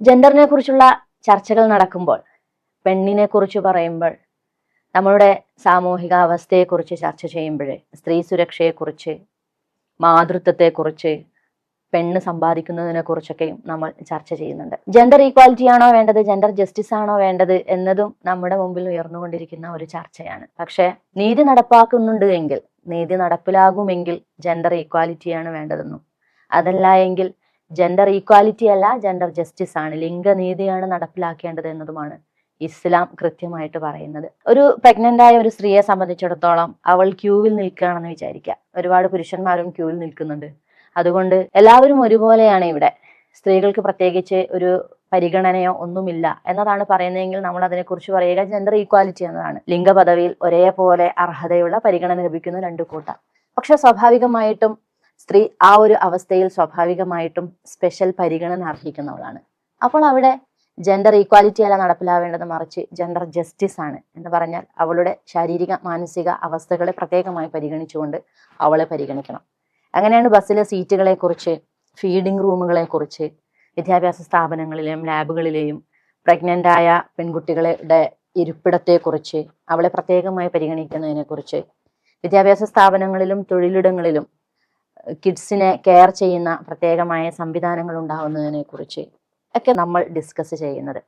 ജെൻഡറിനെ കുറിച്ചുള്ള ചർച്ചകൾ നടക്കുമ്പോൾ, പെണ്ണിനെ കുറിച്ച് പറയുമ്പോൾ, നമ്മളുടെ സാമൂഹിക അവസ്ഥയെക്കുറിച്ച് ചർച്ച ചെയ്യുമ്പോൾ, സ്ത്രീ സുരക്ഷയെക്കുറിച്ച്, മാതൃത്വത്തെക്കുറിച്ച്, പെണ്ണ് സമ്പാദിക്കുന്നതിനെ കുറിച്ചൊക്കെയും നമ്മൾ ചർച്ച ചെയ്യുന്നുണ്ട്. ജെൻഡർ ഈക്വാലിറ്റി ആണോ വേണ്ടത്, ജെൻഡർ ജസ്റ്റിസ് ആണോ വേണ്ടത് എന്നതും നമ്മുടെ മുമ്പിൽ ഉയർന്നുകൊണ്ടിരിക്കുന്ന ഒരു ചർച്ചയാണ്. പക്ഷെ നീതി നടപ്പാക്കുന്നുണ്ട് എങ്കിൽ, നീതി നടപ്പിലാകുമെങ്കിൽ ജെൻഡർ ഈക്വാലിറ്റിയാണ് വേണ്ടതെന്നും, അതല്ല എങ്കിൽ ജെൻഡർ ഈക്വാലിറ്റി അല്ല, ജെൻഡർ ജസ്റ്റിസ് ആണ്, ലിംഗനീതിയാണ് നടപ്പിലാക്കേണ്ടത് എന്നതുമാണ് ഇസ്ലാം കൃത്യമായിട്ട് പറയുന്നത്. ഒരു പ്രഗ്നന്റ് ആയ ഒരു സ്ത്രീയെ സംബന്ധിച്ചിടത്തോളം അവൾ ക്യൂവിൽ നിൽക്കുകയാണെന്ന് വിചാരിക്കുക. ഒരുപാട് പുരുഷന്മാരും ക്യൂവിൽ നിൽക്കുന്നുണ്ട്. അതുകൊണ്ട് എല്ലാവരും ഒരുപോലെയാണ് ഇവിടെ, സ്ത്രീകൾക്ക് പ്രത്യേകിച്ച് ഒരു പരിഗണനയോ ഒന്നുമില്ല എന്നതാണ് പറയുന്നതെങ്കിൽ നമ്മൾ അതിനെക്കുറിച്ച് പറയുക ജെൻഡർ ഈക്വാലിറ്റി എന്നതാണ്. ലിംഗപദവിയിൽ ഒരേപോലെ അർഹതയുള്ള പരിഗണന ലഭിക്കുന്ന രണ്ടു കൂട്ടം. പക്ഷെ സ്വാഭാവികമായിട്ടും സ്ത്രീ ആ ഒരു അവസ്ഥയിൽ സ്വാഭാവികമായിട്ടും സ്പെഷ്യൽ പരിഗണന അർഹിക്കുന്നവളാണ്. അപ്പോൾ അവിടെ ജെൻഡർ ഈക്വാലിറ്റി അല്ല നടപ്പിലാവേണ്ടത്, മറിച്ച് ജെൻഡർ ജസ്റ്റിസ് ആണ്. എന്ന് പറഞ്ഞാൽ അവളുടെ ശാരീരിക മാനസിക അവസ്ഥകളെ പ്രത്യേകമായി പരിഗണിച്ചുകൊണ്ട് അവളെ പരിഗണിക്കണം. അങ്ങനെയാണ് ബസ്സിലെ സീറ്റുകളെ കുറിച്ച്, ഫീഡിംഗ് റൂമുകളെ കുറിച്ച്, വിദ്യാഭ്യാസ സ്ഥാപനങ്ങളിലെയും ലാബുകളിലെയും പ്രഗ്നന്റ് ആയ പെൺകുട്ടികളുടെ ഇരിപ്പിടത്തെക്കുറിച്ച്, അവളെ പ്രത്യേകമായി പരിഗണിക്കുന്നതിനെ കുറിച്ച്, വിദ്യാഭ്യാസ സ്ഥാപനങ്ങളിലും തൊഴിലിടങ്ങളിലും കിഡ്സിനെ കെയർ ചെയ്യുന്ന പ്രത്യേകമായ സംവിധാനങ്ങൾ ഉണ്ടാവുന്നതിനെ കുറിച്ച് ഒക്കെ നമ്മൾ ഡിസ്കസ് ചെയ്യുന്നത്.